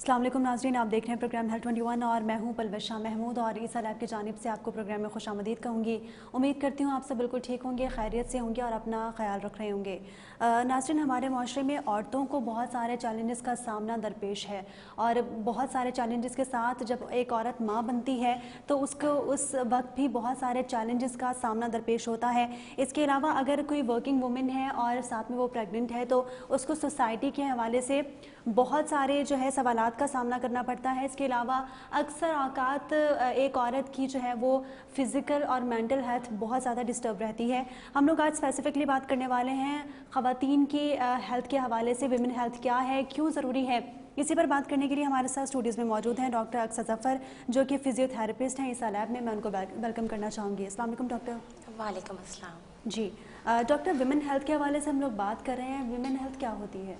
अस्सलाम वालेकुम नाज़रीन, आप देख रहे हैं प्रोग्राम हेल्थ 21 और मैं हूं पलवशा महमूद और ईसा लैब की जानिब से आपको प्रोग्राम में खुशामदीद कहूँगी। उम्मीद करती हूँ आप सब बिल्कुल ठीक होंगे, खैरियत से होंगे और अपना ख्याल रख रहे होंगे। नाज़रीन, हमारे माशरे में औरतों को बहुत सारे चैलेंजेस का सामना दरपेश है और बहुत सारे चैलेंजेस के साथ जब एक औरत माँ बनती है तो उसको उस वक्त भी बहुत सारे चैलेंजेस का सामना दरपेश होता है। इसके अलावा अगर कोई वर्किंग वुमेन है और साथ में वो प्रेग्नेंट है तो उसको सोसाइटी के हवाले से बहुत सारे जो है सवालात का सामना करना पड़ता है। इसके अलावा अक्सर औकात एक औरत की जो है वो फ़िज़िकल और मेंटल हेल्थ बहुत ज़्यादा डिस्टर्ब रहती है। हम लोग आज स्पेसिफिकली बात करने वाले हैं ख़वातीन की हेल्थ के हवाले से, विमेन हेल्थ क्या है, क्यों ज़रूरी है। इसी पर बात करने के लिए हमारे साथ स्टूडियोज़ में मौजूद हैं डॉक्टर अक्सर ज़फ़र, जो कि फ़िज़ियोथेरेपिस्ट हैं ईसा लैब में। मैं उनको वेलकम करना चाहूँगी। अस्सलाम वालेकुम डॉक्टर। वालेकुम अस्सलाम। जी डॉक्टर, विमेन हेल्थ के हवाले से हम लोग बात कर रहे हैं। विमेन हेल्थ क्या होती है?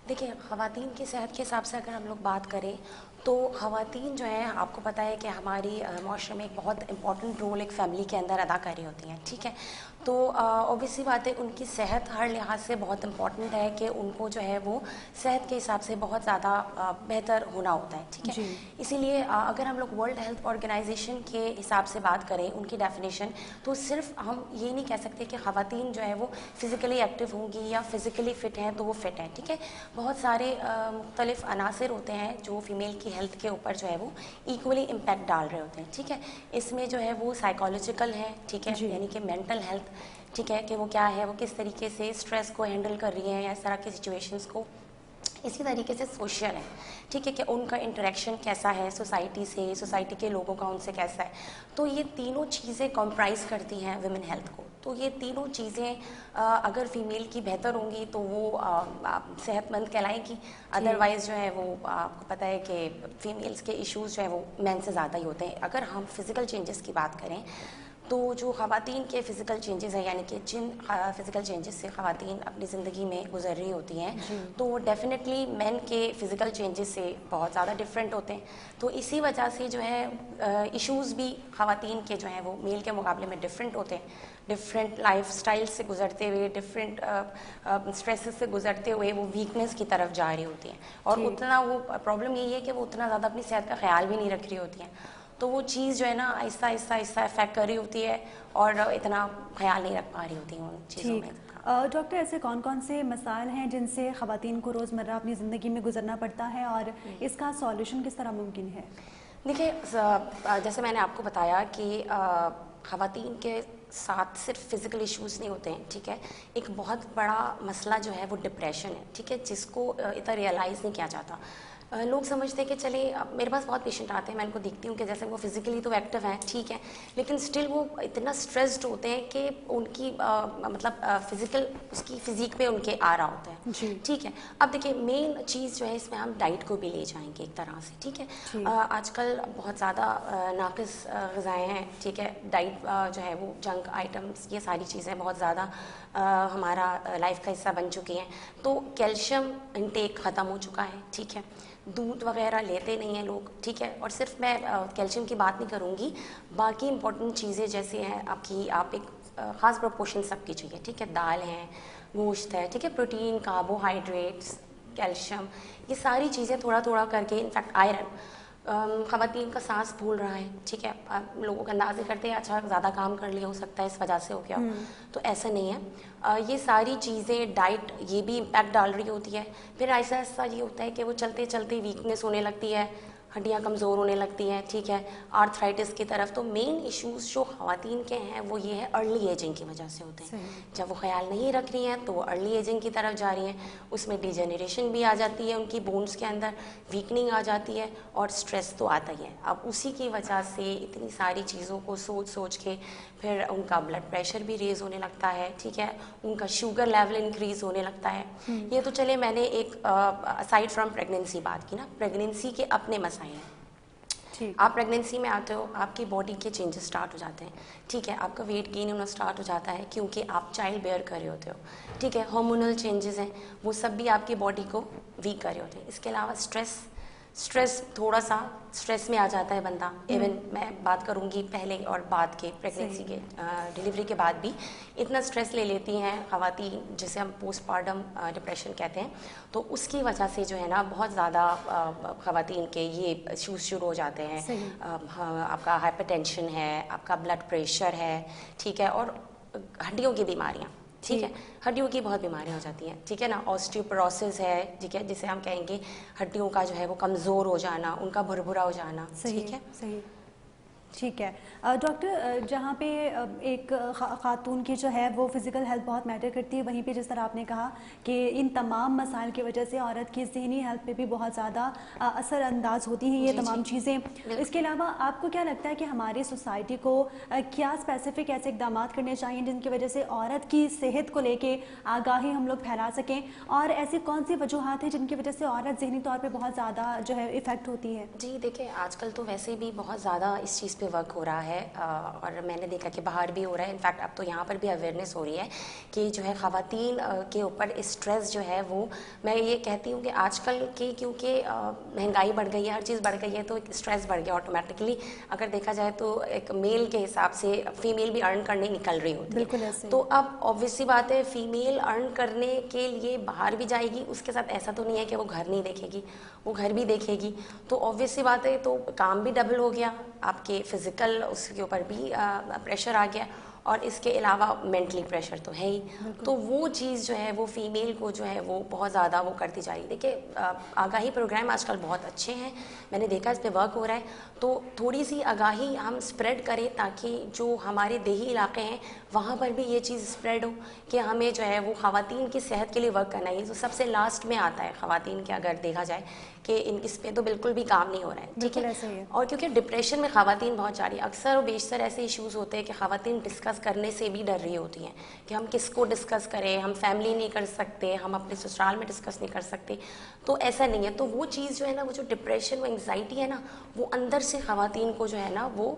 देखिए, ख़वातीन की सेहत के हिसाब से अगर हम लोग बात करें तो ख़वातीन जो है, आपको पता है कि हमारी माशरे में एक बहुत इंपॉर्टेंट रोल एक फ़ैमिली के अंदर अदा कर रही होती हैं, ठीक है। तो ऑब्वियस सी बात है, उनकी सेहत हर लिहाज से बहुत इंपॉर्टेंट है कि उनको जो है वो सेहत के हिसाब से बहुत ज़्यादा बेहतर होना होता है, ठीक है। इसीलिए अगर हम लोग वर्ल्ड हेल्थ ऑर्गेनाइजेशन के हिसाब से बात करें, उनकी डेफिनेशन, तो सिर्फ हम ये नहीं कह सकते कि ख़वातीन जो है वो फ़िज़िकली एक्टिव होंगी या फ़िज़िकली फ़िट हैं तो वो फ़िट हैं, ठीक है। बहुत सारे मुख्तलिफ अनासर होते हैं जो फ़ीमेल की हेल्थ के ऊपर जो है वो इक्वली इम्पैक्ट डाल रहे होते हैं, ठीक है। इसमें जो है वो साइकोलॉजिकल है, ठीक है, यानी कि मेंटल हेल्थ, ठीक है, कि वो क्या है, वो किस तरीके से स्ट्रेस को हैंडल कर रही है या इस तरह की सिचुएशंस को। इसी तरीके से सोशल है, ठीक है, कि उनका इंटरेक्शन कैसा है सोसाइटी से, सोसाइटी के लोगों का उनसे कैसा है। तो ये तीनों चीज़ें कॉम्प्राइज़ करती हैं वुमेन हेल्थ को। तो ये तीनों चीज़ें अगर फीमेल की बेहतर होंगी तो वो सेहतमंद कहलाएगी। अदरवाइज़ जो है वो आपको पता है कि फीमेल्स के इश्यूज़ जो है वो मैन से ज़्यादा ही होते हैं। अगर हम फिज़िकल चेंजेस की बात करें तो जो ख़वातीन के फ़िज़िकल चेंजेस हैं, यानी कि जिन फ़िज़िकल चेंजेस से ख़वातीन अपनी ज़िंदगी में गुजर रही होती हैं, तो वो डेफिनेटली मेन के फ़िज़िकल चेंजेस से बहुत ज़्यादा डिफरेंट होते हैं। तो इसी वजह से जो है इश्यूज़ भी ख़वातीन के जो हैं वो मेल के मुकाबले में डिफरेंट होते हैं। डिफरेंट लाइफ स्टाइल से गुजरते हुए, डिफरेंट स्ट्रेसेस से गुजरते हुए वो वीकनेस की तरफ जा रही होती हैं। और उतना वो प्रॉब्लम यही है कि वो उतना ज़्यादा अपनी सेहत का ख्याल भी नहीं रख रही होती हैं। तो वो चीज़ जो है ना आहिस्ता आहिस्ता आहिस्ता इफेक्ट कर रही होती है और इतना ख्याल नहीं रख पा रही होती हैं उन चीज़ों में। डॉक्टर, ऐसे कौन कौन से मसाइल हैं जिनसे ख़वातीन को रोज़मर्रा अपनी ज़िंदगी में गुजरना पड़ता है और इसका सॉल्यूशन किस तरह मुमकिन है? देखिए, जैसे मैंने आपको बताया कि ख़वातीन के साथ सिर्फ फिज़िकल इश्यूज़ नहीं होते हैं, ठीक है। एक बहुत बड़ा मसला जो है वो डिप्रेशन है, ठीक है, जिसको इतना रियलाइज़ नहीं किया जाता। लोग समझते हैं कि चले, मेरे पास बहुत पेशेंट आते हैं, मैं उनको देखती हूँ कि जैसे वो फिज़िकली तो एक्टिव हैं, ठीक है, लेकिन स्टिल वो इतना स्ट्रेस्ड होते हैं कि उनकी मतलब फ़िज़िकल उसकी फ़िज़ीक पे उनके आ रहा होता है, ठीक है। अब देखिए, मेन चीज़ जो है इसमें हम डाइट को भी ले जाएंगे एक तरह से, ठीक है। आजकल बहुत ज़्यादा नाक़िस ग़िज़ाएँ हैं, ठीक है। डाइट जो है वो जंक आइटम्स, ये सारी चीज़ें बहुत ज़्यादा हमारा लाइफ का हिस्सा बन चुकी हैं। तो कैल्शियम इंटेक ख़त्म हो चुका है, ठीक है। दूध वगैरह लेते नहीं हैं लोग, ठीक है। और सिर्फ मैं कैल्शियम की बात नहीं करूँगी, बाकी इंपॉर्टेंट चीज़ें जैसे हैं आपकी, आप एक ख़ास प्रोपोर्शन सबकी चाहिए, ठीक है। दाल है, गोश्त है, ठीक है, प्रोटीन, कार्बोहाइड्रेट्स, कैल्शियम, ये सारी चीज़ें थोड़ा थोड़ा करके, इनफैक्ट आयरन। ख़वातीन का सांस फूल रहा है, ठीक है, लोग अंदाजे करते हैं अच्छा ज़्यादा काम कर लिया, हो सकता है इस वजह से हो गया, तो ऐसा नहीं है। ये सारी चीज़ें, डाइट, ये भी इम्पैक्ट डाल रही होती है। फिर ऐसा ऐसा ये होता है कि वो चलते चलते वीकनेस होने लगती है, हड्डियाँ कमज़ोर होने लगती हैं, ठीक है, आर्थराइटिस की तरफ। तो मेन इश्यूज़ जो ख़वातीन के हैं वो ये है अर्ली एजिंग की वजह से होते हैं। जब वो ख्याल नहीं रख रही हैं तो वो अर्ली एजिंग की तरफ जा रही हैं, उसमें डिजेनरेशन भी आ जाती है, उनकी बोन्स के अंदर वीकनिंग आ जाती है और स्ट्रेस तो आता ही है। अब उसी की वजह से इतनी सारी चीज़ों को सोच सोच के फिर उनका ब्लड प्रेशर भी रेज़ होने लगता है, ठीक है, उनका शुगर लेवल इंक्रीज़ होने लगता है। ये तो चले, मैंने एक असाइड फ्रॉम प्रेगनेंसी बात की ना, प्रेगनेंसी के अपने मसाइल हैं। आप प्रेगनेंसी में आते हो, आपकी बॉडी के चेंजेस स्टार्ट हो जाते हैं, ठीक है, आपका वेट गेन होना स्टार्ट हो जाता है क्योंकि आप चाइल्ड बेयर कर रहे होते हो, ठीक है। हार्मोनल चेंजेस हैं, वो सब भी आपकी बॉडी को वीक कर रहे होते हैं। इसके अलावा स्ट्रेस, स्ट्रेस, थोड़ा सा स्ट्रेस में आ जाता है बंदा। इवन मैं बात करूंगी पहले और बाद के, प्रेगनेंसी के, डिलीवरी के बाद भी इतना स्ट्रेस ले लेती हैं ख़वातीन, जिसे हम पोस्टपार्टम डिप्रेशन कहते हैं। तो उसकी वजह से जो है ना बहुत ज़्यादा ख़वातीन के ये इश्यूज शुरू हो जाते हैं। आपका हाइपरटेंशन है, आपका ब्लड प्रेशर है, ठीक है, और हड्डियों की बीमारियाँ, ठीक है, हड्डियों की बहुत बीमारियां हो जाती हैं, ठीक है ना। ऑस्टियोपोरोसिस है, ठीक है, जिसे हम कहेंगे हड्डियों का जो है वो कमज़ोर हो जाना, उनका भुरभुरा हो जाना, ठीक है। सही, ठीक है। डॉक्टर, जहाँ पे एक खातून की जो है वो फिज़िकल हेल्थ बहुत मैटर करती है, वहीं पे जिस तरह आपने कहा कि इन तमाम मसाइल की वजह से औरत की ज़हनी हेल्थ पे भी बहुत ज़्यादा असरअंदाज होती हैं ये तमाम चीज़ें। इसके अलावा आपको क्या लगता है कि हमारी सोसाइटी को क्या स्पेसिफिक ऐसे इकदाम करने चाहिए जिनकी वजह से औरत की सेहत को लेके आगाही हम लोग फैला सकें, और ऐसी कौन सी वजूहत हैं जिनकी वजह से औरत ज़हनी तौर पर बहुत ज़्यादा जो है इफ़ेक्ट होती है? जी देखिए, आजकल तो वैसे भी बहुत ज़्यादा इस चीज़ पे वर्क हो रहा है, और मैंने देखा कि बाहर भी हो रहा है। इनफैक्ट अब तो यहाँ पर भी अवेयरनेस हो रही है कि जो है ख़वातीन के ऊपर स्ट्रेस जो है वो, मैं ये कहती हूँ कि आजकल की, क्योंकि महंगाई बढ़ गई है, हर चीज़ बढ़ गई है, तो स्ट्रेस बढ़ गया ऑटोमेटिकली। अगर देखा जाए तो एक मेल के हिसाब से फीमेल भी अर्न करने निकल रही होती है, तो अब ऑब्वियस सी बात है फीमेल अर्न करने के लिए बाहर भी जाएगी, उसके साथ ऐसा तो नहीं है कि वो घर नहीं देखेगी, वो घर भी देखेगी। तो ऑब्वियस सी बात है, तो काम भी डबल हो गया, आपके फिजिकल उसके ऊपर भी प्रेशर आ गया, और इसके अलावा मेंटली प्रेशर तो है ही। तो वो चीज़ जो है वो फीमेल को जो है वो बहुत ज़्यादा वो करती जा रही है। देखिए, आगाही प्रोग्राम आजकल बहुत अच्छे हैं, मैंने देखा इस पे वर्क हो रहा है, तो थोड़ी सी आगाही हम स्प्रेड करें ताकि जो हमारे देही इलाके हैं वहाँ पर भी ये चीज़ स्प्रेड हो कि हमें जो है वो ख़वातीन की सेहत के लिए वर्क करना है। तो सबसे लास्ट में आता है ख़वातीन के, अगर देखा जाए कि इस पे तो बिल्कुल भी काम नहीं हो रहा है, ठीक है। और क्योंकि डिप्रेशन में ख़वातीन बहुत जा रही है, अक्सर और बेशतर ऐसे इश्यूज़ होते हैं कि ख़वातीन डिस्कस करने से भी डर रही होती हैं कि हम किसको डिस्कस करें, हम फैमिली नहीं कर सकते, हम अपने ससुराल में डिस्कस नहीं कर सकते। तो ऐसा नहीं है, तो वो चीज़ जो है ना, वो जो डिप्रेशन, वो एंग्जाइटी है ना, वो अंदर से ख़वातीन को जो है ना वो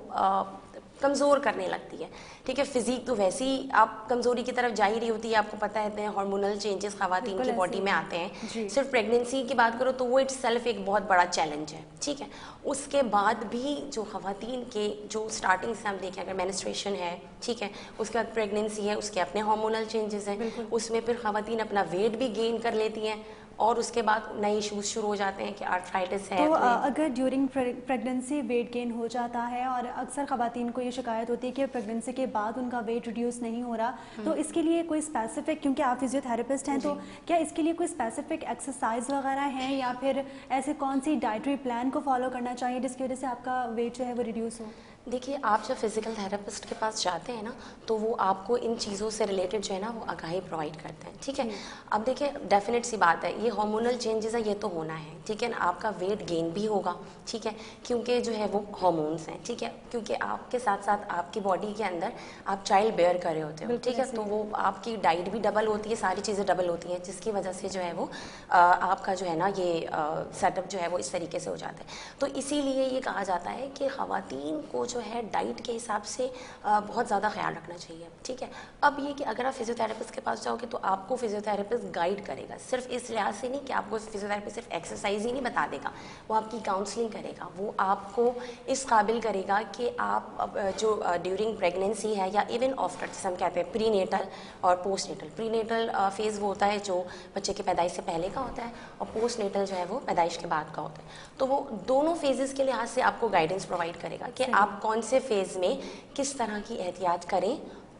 कमज़ोर करने लगती है, ठीक है। फिजिक तो वैसे ही आप कमज़ोरी की तरफ जा ही रही होती है, आपको पता है हार्मोनल चेंजेस ख़वातीन की बॉडी में आते हैं। सिर्फ प्रेगनेंसी की बात करो तो वो इटसेल्फ एक बहुत बड़ा चैलेंज है, ठीक है। उसके बाद भी जो ख़वातीन के जो स्टार्टिंग से हम देखें, अगर मेंस्ट्रुएशन है, ठीक है, उसके बाद प्रेगनेंसी है, उसके अपने हार्मोनल चेंजेस हैं, उसमें फिर ख़वातीन अपना वेट भी गेन कर लेती हैं, और उसके बाद नए इश्यूज शुरू हो जाते हैं कि आर्थराइटिस है। तो अगर ड्यूरिंग प्रेगनेंसी वेट गेन हो जाता है, और अक्सर ख़वातीन को ये शिकायत होती है कि प्रेगनेंसी के बाद उनका वेट रिड्यूस नहीं हो रहा, तो इसके लिए कोई स्पेसिफिक, क्योंकि आप फिजियोथेरेपिस्ट हैं, तो क्या इसके लिए कोई स्पेसिफिक एक्सरसाइज वगैरह हैं, या फिर ऐसे कौन सी डाइटरी प्लान को फॉलो करना चाहिए जिसकी वजह से आपका वेट जो है वो रिड्यूस हो? देखिए, आप जब फिज़िकल थेरेपिस्ट के पास जाते हैं ना, तो वो आपको इन चीज़ों से रिलेटेड जो है ना वो आगाही प्रोवाइड करते हैं, ठीक है। अब देखिए, डेफिनेट सी बात है, ये हार्मोनल चेंजेस है, ये तो होना है, ठीक है ना। आपका वेट गेन भी होगा, ठीक है, क्योंकि जो है वो हार्मोन्स हैं, ठीक है, क्योंकि आपके साथ साथ आपकी बॉडी के अंदर आप चाइल्ड बेयर कर रहे होते हो, ठीक है। तो वो आपकी डाइट भी डबल होती है, सारी चीज़ें डबल होती हैं, जिसकी वजह से जो है वो आपका जो है ना ये सेटअप जो है वो इस तरीके से हो जाता है। तो इसीलिए ये कहा जाता है कि ख़वातीन को जो है डाइट के हिसाब से बहुत ज़्यादा ख्याल रखना चाहिए, ठीक है। अब ये कि अगर आप फिजियोथेरेपिस्ट के पास जाओगे तो आपको फिजियोथेरेपिस्ट गाइड करेगा, सिर्फ इस लिहाज से नहीं कि आपको फिजियोथेरेपिस्ट सिर्फ एक्सरसाइज ही नहीं बता देगा, वो आपकी काउंसलिंग करेगा, वो आपको इस काबिल करेगा कि आप जो ड्यूरिंग प्रेगनेंसी है या इवन आफ्टर, जैसे हम कहते हैं प्रीनेटल और पोस्टनेटल। प्रीनेटल फेज़ वो होता है जो बच्चे की पैदाइश से पहले का होता है, और पोस्टनेटल जो है वो पैदाइश के बाद का होता है। तो वो दोनों फेजेस के लिहाज से आपको गाइडेंस प्रोवाइड करेगा कि आप कौन से फेज़ में किस तरह की एहतियात करें,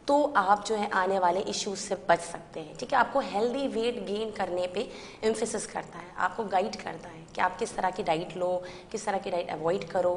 तो आप जो है आने वाले इश्यूज से बच सकते हैं, ठीक है। आपको हेल्दी वेट गेन करने पे एम्फेसिस करता है, आपको गाइड करता है कि आप किस तरह की डाइट लो, किस तरह की डाइट अवॉइड करो,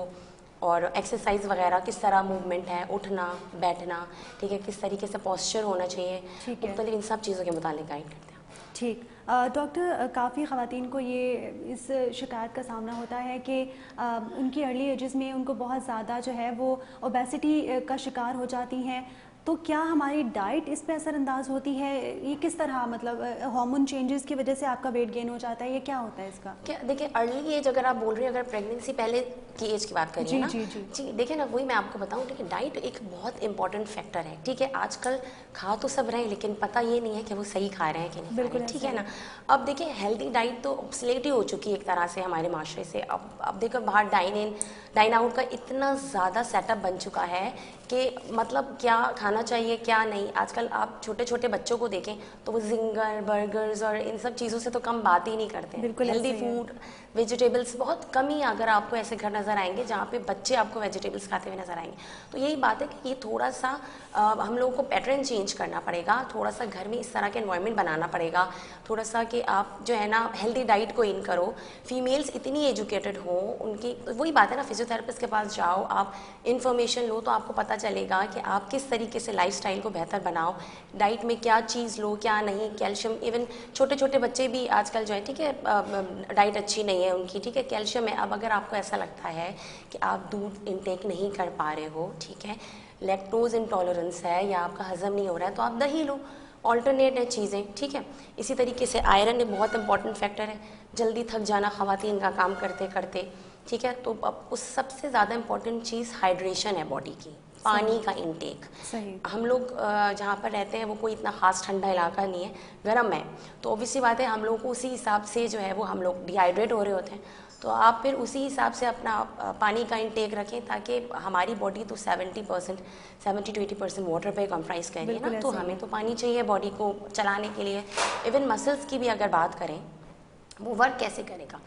और एक्सरसाइज वगैरह किस तरह मूवमेंट है, उठना बैठना, ठीक है, किस तरीके से पोस्चर होना चाहिए, मुख्तलिफ इन सब चीज़ों के मुतालिक गाइड करते हैं। ठीक। डॉक्टर, काफ़ी ख़वातीन को ये इस शिकायत का सामना होता है कि उनकी अर्ली एजेस में उनको बहुत ज़्यादा जो है वो ओबेसिटी का शिकार हो जाती हैं, तो क्या हमारी डाइट इस पे असरअंदाज होती है? ये किस तरह, मतलब हार्मोन चेंजेस की वजह से आपका वेट गेन हो जाता है, ये क्या होता है इसका? क्या देखिए, अर्ली एज अगर आप बोल रही हैं, अगर प्रेगनेंसी पहले की एज की बात करिए जी ना, जी जी जी देखिए ना, वही मैं आपको बताऊं, देखिए डाइट एक बहुत इंपॉर्टेंट फैक्टर है, ठीक है। आजकल खा तो सब रहे हैं, लेकिन पता ये नहीं है कि वो सही खा रहे हैं कि नहीं खा बिल्कुल रहे हैं, ठीक ऐसा है ना। है। अब देखिए, हेल्दी डाइट तो ऑब्सलेट ही हो चुकी है एक तरह से हमारे माशरे से। अब देखो, बाहर डाइन इन डाइन आउट का इतना ज़्यादा सेटअप बन चुका है कि मतलब क्या खाना चाहिए क्या नहीं। आजकल आप छोटे छोटे बच्चों को देखें तो वो जिंगर, बर्गर्स और इन सब चीज़ों से तो कम बात ही नहीं करते हैं। बिल्कुल हेल्दी ऐसे ही है। फूड, वेजिटेबल्स, बहुत कम ही अगर आपको ऐसे घर नज़र आएंगे जहाँ पे बच्चे आपको वेजिटेबल्स खाते हुए नजर आएंगे। तो यही बात है कि ये थोड़ा सा हम लोगों को पैटर्न चेंज करना पड़ेगा, थोड़ा सा घर में इस तरह के एनवायरनमेंट बनाना पड़ेगा, थोड़ा सा कि आप जो है ना हेल्दी डाइट को इन करो। फीमेल्स इतनी एजुकेटेड हो, उनकी वही बात है ना, फिजियोथेरेपिस्ट के पास जाओ, आप इन्फॉर्मेशन लो, तो आपको पता चलेगा कि आप किस तरीके से लाइफस्टाइल को बेहतर बनाओ, डाइट में क्या चीज़ लो क्या नहीं। कैल्शियम, इवन छोटे छोटे बच्चे भी आजकल जो है, ठीक है, डाइट अच्छी नहीं है उनकी, ठीक है, कैल्शियम है। अब अगर आपको ऐसा लगता है कि आप दूध इनटेक नहीं कर पा रहे हो, ठीक है, लैक्टोज इंटॉलरेंस है या आपका हजम नहीं हो रहा है, तो आप दही लो, ऑल्टरनेट है चीज़ें, ठीक है। इसी तरीके से आयरन एक बहुत इंपॉर्टेंट फैक्टर है, जल्दी थक जाना खवातीन का काम करते करते, ठीक है। तो अब उस सबसे ज़्यादा इंपॉर्टेंट चीज़ हाइड्रेशन है बॉडी की, पानी का इंटेक। सही। हम लोग जहाँ पर रहते हैं वो कोई इतना खास ठंडा इलाका नहीं है, गर्म है, तो ऑब्वियसली बात है हम लोगों को उसी हिसाब से जो है वो हम लोग डिहाइड्रेट हो रहे होते हैं। तो आप फिर उसी हिसाब से अपना पानी का इंटेक रखें, ताकि हमारी बॉडी तो 70% to 80% वाटर पे कंप्राइज कर रही है बिल्कुल ना, तो ऐसे ही हमें है। तो पानी चाहिए बॉडी को चलाने के लिए। इवन मसल्स की भी अगर बात करें, वो वर्क कैसे करेगा,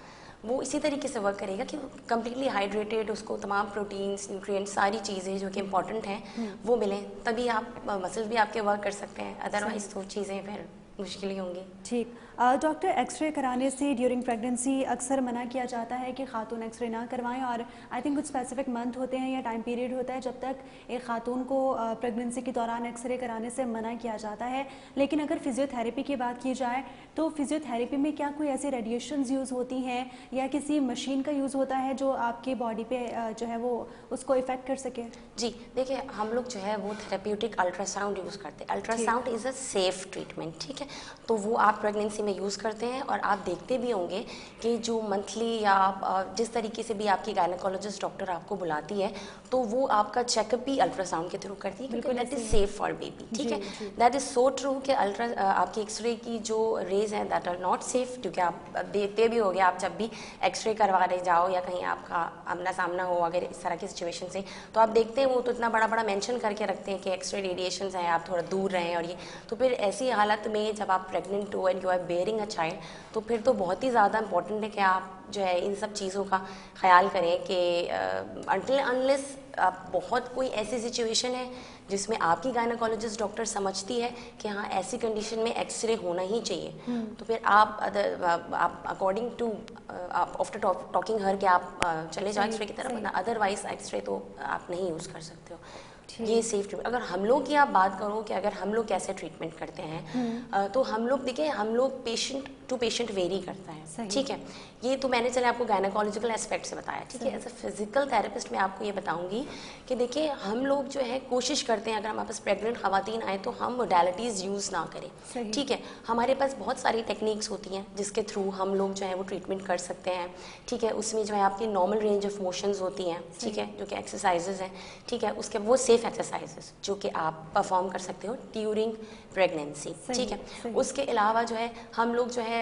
वो इसी तरीके से वर्क करेगा कि कम्प्लीटली हाइड्रेटेड, उसको तमाम प्रोटीन्स, न्यूट्रिएंट्स, सारी चीज़ें जो कि इंपॉर्टेंट हैं वो मिलें, तभी आप मसल्स भी आपके वर्क कर सकते हैं। अदरवाइज तो चीज़ें फिर मुश्किल ही होंगी। ठीक। डॉक्टर, एक्सरे कराने से ड्यूरिंग प्रेगनेंसी अक्सर मना किया जाता है कि खातून एक्सरे ना करवाएं, और आई थिंक कुछ स्पेसिफिक मंथ होते हैं या टाइम पीरियड होता है जब तक एक खातून को प्रेगनेंसी के दौरान एक्सरे कराने से मना किया जाता है। लेकिन अगर फिजियोथेरेपी की बात की जाए तो फिजियोथेरेपी में क्या कोई ऐसी रेडिएशंस यूज़ होती हैं या किसी मशीन का यूज़ होता है जो आपकी बॉडी पे जो है वो उसको इफ़ेक्ट कर सके? जी देखिए, हम लोग जो है वो थेरेप्यूटिक अल्ट्रासाउंड यूज़ करते हैं। Ultrasound is a safe treatment, ठीक है। तो वो आप प्रेगनेंसी में यूज़ करते हैं, और आप देखते भी होंगे कि जो मंथली या जिस तरीके से भी आपकी गायनेकोलॉजिस्ट डॉक्टर आपको बुलाती है, तो वो आपका चेकअप भी अल्ट्रासाउंड के थ्रू करती है, क्योंकि that is safe for baby, ठीक है। दैट इज़ सो ट्रू कि आपकी एक्सरे की जो रेज हैं दैट आर नॉट सेफ, क्योंकि आप देखते भी होंगे, आप जब भी एक्सरे करवाने जाओ या कहीं आपका आमना सामना हो अगर इस तरह की सिचुएशन से, तो आप देखते हैं वो तो इतना बड़ा बड़ा मेंशन करके रखते हैं कि एक्सरे रेडिएशंस हैं, आप थोड़ा दूर रहें, और ये तो फिर ऐसी हालत में जब आप प्रेग्नेंट हो and you are bearing a child, तो फिर तो बहुत ही ज़्यादा इंपॉर्टेंट है कि आप जो है इन सब चीज़ों का ख्याल करें कि अनटिल अनलेस आप बहुत कोई ऐसी सिचुएशन है जिसमें आपकी गायनेकोलॉजिस्ट डॉक्टर समझती है कि हाँ ऐसी कंडीशन में एक्सरे होना ही चाहिए, तो फिर आप according to after talking her के आप चले जाओ एक्सरे की तरफ, अदरवाइज एक्सरे तो आप नहीं यूज़ कर सकते हो। ये सेफ ट्रीटमेंट। अगर हम लोग की आप बात करो कि अगर हम लोग कैसे ट्रीटमेंट करते हैं, तो हम लोग देखिए, हम लोग पेशेंट टू पेशेंट वेरी करता है, ठीक है। ये तो मैंने चले आपको गायनेकोलॉजिकल एस्पेक्ट से बताया, ठीक है। एज अ फिजिकल थेरेपिस्ट मैं आपको ये बताऊंगी कि देखिए, हम लोग जो है कोशिश करते हैं अगर हमारे पास प्रेग्नेंट खवातीन आए तो हम मोडालिटीज़ यूज़ ना करें, ठीक है। हमारे पास बहुत सारी टेक्निक्स होती हैं जिसके थ्रू हम लोग जो है वो ट्रीटमेंट कर सकते हैं, ठीक है। उसमें जो है आपकी नॉर्मल रेंज ऑफ मोशंस होती हैं, ठीक है, जो कि एक्सरसाइजेज हैं, ठीक है। उसके वो सेफ एक्सरसाइजेस जो कि आप परफॉर्म कर सकते हो ड्यूरिंग प्रेगनेंसी, ठीक है। उसके अलावा जो है हम लोग जो है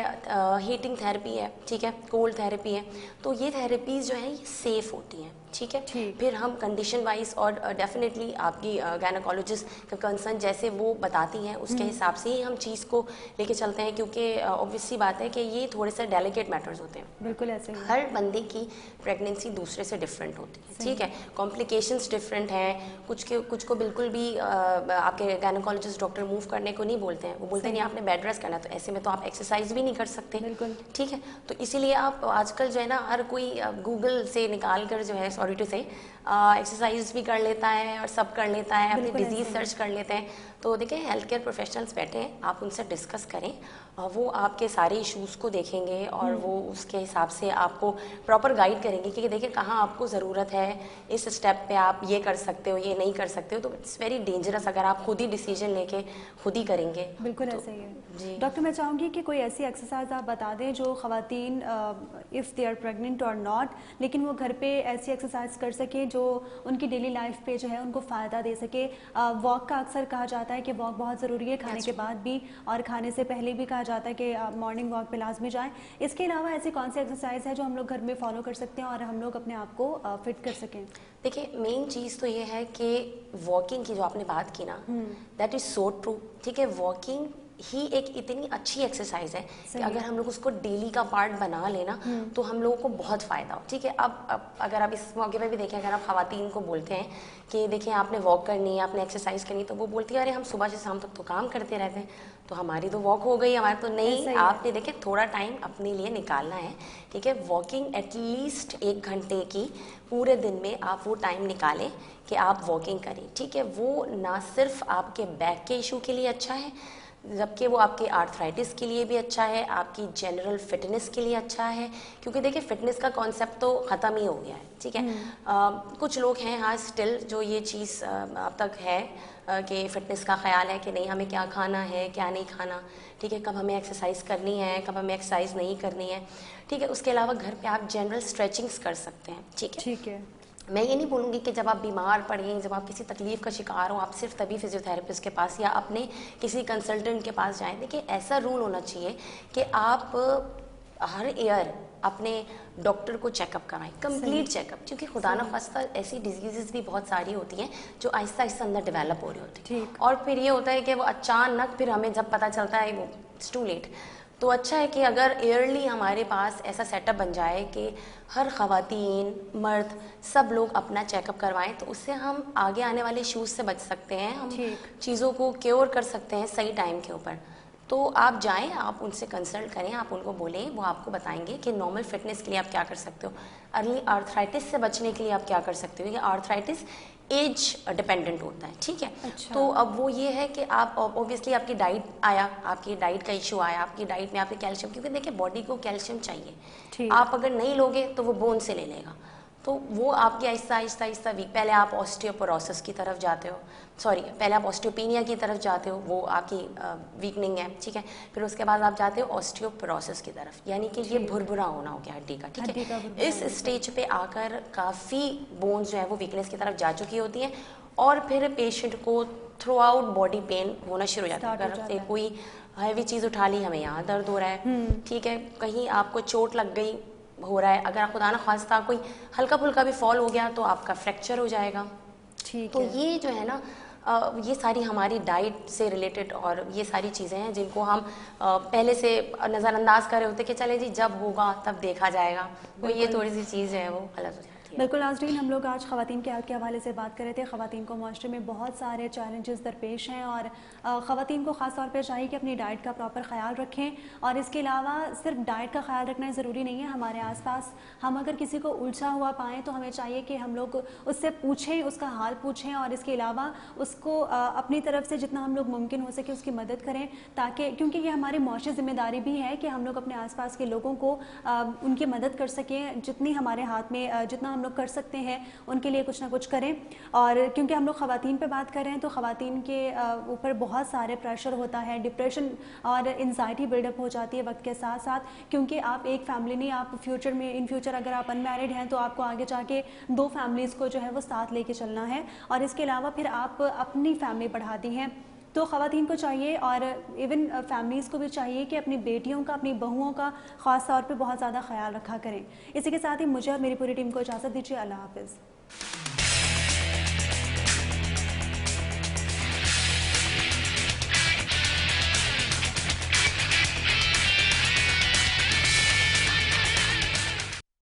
हीटिंग थेरेपी है, ठीक है, कोल्ड थेरेपी है, तो ये थेरेपीज जो है ये सेफ होती हैं, ठीक है। फिर हम कंडीशन वाइज और डेफिनेटली आपकी गायनेकोलॉजिस्ट का कंसर्न जैसे वो बताती हैं उसके हिसाब से ही हम चीज़ को लेके चलते हैं, क्योंकि ऑब्वियसली बात है कि ये थोड़े से डेलिकेट मैटर्स होते हैं। बिल्कुल ऐसे ही हर बंदे की प्रेगनेंसी दूसरे से डिफरेंट होती है, ठीक है। कॉम्प्लिकेशंस डिफरेंट हैं, कुछ को बिल्कुल भी आपके गायनेकोलॉजिस्ट डॉक्टर मूव करने को नहीं बोलते हैं, वो बोलते हैं नहीं आपने बेड रेस्ट करना है, तो ऐसे में तो आप एक्सरसाइज भी नहीं कर सकते, बिल्कुल, ठीक है। तो इसीलिए आप आजकल जो है ना हर कोई गूगल से निकाल कर जो है सॉरी टू से एक्सरसाइज भी कर लेता है और सब कर लेता है, अपनी डिजीज सर्च कर लेते हैं। तो देखिए, हेल्थ केयर प्रोफेशनल्स बैठे हैं, आप उनसे डिस्कस करें वो आपके सारे इश्यूज़ को देखेंगे और वो उसके हिसाब से आपको प्रॉपर गाइड करेंगे कि देखिए कहाँ आपको ज़रूरत है, इस स्टेप पे आप ये कर सकते हो, ये नहीं कर सकते हो। तो इट्स वेरी डेंजरस अगर आप खुद ही डिसीजन लेके खुद ही करेंगे। बिल्कुल तो, ऐसा ही है जी डॉक्टर। मैं चाहूँगी कि कोई ऐसी एक्सरसाइज आप बता दें जो ख़वातीन इफ़ दे आर प्रेग्नेंट और नॉट, लेकिन वो घर पे ऐसी एक्सरसाइज कर सकें जो उनकी डेली लाइफ पे जो है उनको फ़ायदा दे सके। वॉक का अक्सर कहा जाता है कि वॉक बहुत ज़रूरी है, खाने के बाद भी और खाने से पहले भी कहा जाता है कि मॉर्निंग वॉक पे लाजमी जाएं। इसके अलावा ऐसी कौन सी एक्सरसाइज है जो हम लोग घर में फॉलो कर सकते हैं और हम लोग अपने आप को फिट कर सकें? देखिए मेन चीज़ तो ये है कि वॉकिंग की जो आपने बात की ना, दैट इज़ सो ट्रू। ठीक है, वॉकिंग ही एक इतनी अच्छी एक्सरसाइज है कि अगर हम लोग उसको डेली का पार्ट बना लेना तो हम लोगों को बहुत फ़ायदा हो। ठीक है, अब अगर आप इस मौके पे भी देखें, अगर आप ख़वातीन को बोलते हैं कि देखिए आपने वॉक करनी है, आपने एक्सरसाइज करनी है, तो वो बोलती है अरे हम सुबह से शाम तक तो काम करते रहते हैं, तो हमारी तो वॉक हो गई, हमारे तो नहीं। आपने देखे थोड़ा टाइम अपने लिए निकालना है। ठीक है, वॉकिंग एटलीस्ट 1 घंटे की पूरे दिन में आप वो टाइम निकालें कि आप वॉकिंग करें। ठीक है, वो ना सिर्फ आपके बैक के इशू के लिए अच्छा है, जबकि वो आपके आर्थराइटिस के लिए भी अच्छा है, आपकी जनरल फिटनेस के लिए अच्छा है। क्योंकि देखिए फिटनेस का कॉन्सेप्ट तो ख़त्म ही हो गया है। ठीक है, कुछ लोग हैं हाँ स्टिल जो ये चीज़ अब तक है कि फ़िटनेस का ख्याल है कि नहीं हमें क्या खाना है क्या नहीं खाना। ठीक है, कब हमें एक्सरसाइज करनी है, कब हमें एक्सरसाइज नहीं करनी है। ठीक है, उसके अलावा घर पे आप जनरल स्ट्रेचिंग्स कर सकते हैं। ठीक है, मैं ये नहीं बोलूँगी कि जब आप बीमार पड़ें, जब आप किसी तकलीफ़ का शिकार हो, आप सिर्फ तभी फिजियोथेरेपिस्ट के पास या अपने किसी कंसल्टेंट के पास जाएं। देखिए ऐसा रूल होना चाहिए कि आप हर ईयर अपने डॉक्टर को चेकअप कराएं, कंप्लीट चेकअप। क्योंकि खुदा न खास्ता ऐसी डिजीज़ भी बहुत सारी होती हैं जो आहिस्ता आहिस्ता अंदर डेवलप हो रही होती है, और फिर ये होता है कि वो अचानक फिर हमें जब पता चलता है वो इट्स टू लेट। तो अच्छा है कि अगर ईयरली हमारे पास ऐसा सेटअप बन जाए कि हर ख़वातीन मर्द सब लोग अपना चेकअप करवाएं, तो उससे हम आगे आने वाले इश्यूज़ से बच सकते हैं, हम चीज़ों को क्योर कर सकते हैं सही टाइम के ऊपर। तो आप जाएं, आप उनसे कंसल्ट करें, आप उनको बोलें, वो आपको बताएंगे कि नॉर्मल फिटनेस के लिए आप क्या कर सकते हो, अर्ली आर्थराइटिस से बचने के लिए आप क्या कर सकते हो। ये आर्थराइटिस एज डिपेंडेंट होता है। ठीक है, अच्छा। तो अब वो ये है कि आप ऑब्वियसली आपकी डाइट आया, आपकी डाइट का इशू आया, आपकी डाइट में आपके कैल्शियम, क्योंकि देखिए बॉडी को कैल्शियम चाहिए, आप अगर नहीं लोगे तो वो बोन से ले लेगा, तो वो आपकी आहिस्ता आहिस्ता आहिस्ता वीक, पहले आप ऑस्टियोपोरोसिस की तरफ जाते हो, सॉरी पहले आप ऑस्टियोपीनिया की तरफ जाते हो, वो आपकी वीकनिंग है। ठीक है, फिर उसके बाद आप जाते हो ऑस्टियोपोरोसिस की तरफ, यानी कि ये भुरभुरा होना हो गया हड्डी का। ठीक है, इस स्टेज पे आकर काफ़ी बोन्स जो है वो वीकनेस की तरफ जा चुकी होती हैं, और फिर पेशेंट को थ्रू आउट बॉडी पेन होना शुरू हो जाता है। अगर कोई हैवी चीज़ उठा ली, हमें यहाँ दर्द हो रहा है। ठीक है, कहीं आपको चोट लग गई हो रहा है, अगर आप खुदा ना खास्ता कोई हल्का फुल्का भी फॉल हो गया तो आपका फ्रैक्चर हो जाएगा। ठीक तो ये जो है ना ये सारी हमारी डाइट से रिलेटेड और ये सारी चीज़ें हैं जिनको हम पहले से नज़रअंदाज कर रहे होते कि चले जी जब होगा तब देखा जाएगा, तो ये थोड़ी सी चीज़ है वो गलत हो जाती है। बिल्कुल नाज़रीन, हम लोग आज ख़वातीन के हेल्थ के हवाले से बात कर रहे थे। ख़वातीन को माशरे में बहुत सारे चैलेंजेस दरपेश हैं और ख़वातीन को ख़ास तौर पर चाहिए कि अपनी डाइट का प्रॉपर ख्याल रखें। और इसके अलावा सिर्फ डाइट का ख्याल रखना ज़रूरी नहीं है, हमारे आसपास हम अगर किसी को उलझा हुआ पाएँ तो हमें चाहिए कि हम लोग उससे पूछें, उसका हाल पूछें, और इसके अलावा उसको अपनी तरफ से जितना हम लोग मुमकिन हो सके उसकी मदद करें, ताकि क्योंकि ये हमारी माशी ज़िम्मेदारी भी है कि हम लोग अपने आसपास के लोगों को उनकी मदद कर सकें, जितनी हमारे हाथ में जितना हम लोग कर सकते हैं उनके लिए कुछ ना कुछ करें। और क्योंकि हम लोग ख़वातीन पे बात कर रहे हैं तो ख़वातीन के ऊपर बहुत सारे प्रेशर होता है, डिप्रेशन और एंजाइटी बिल्डअप हो जाती है वक्त के साथ साथ, क्योंकि आप एक फैमिली नहीं, आप फ्यूचर में इन फ्यूचर अगर आप अनमैरिड हैं तो आपको आगे जाके 2 फैमिलीज़ को जो है वो साथ लेके चलना है, और इसके अलावा फिर आप अपनी फैमिली बढ़ाती हैं। तो ख़वातीन को चाहिए और इवन फैमिलीज़ को भी चाहिए कि अपनी बेटियों का, अपनी बहुओं का ख़ास तौर पे बहुत ज़्यादा ख्याल रखा करें। इसी के साथ ही मुझे और मेरी पूरी टीम को इजाज़त दीजिए। अल्लाह हाफ़िज़।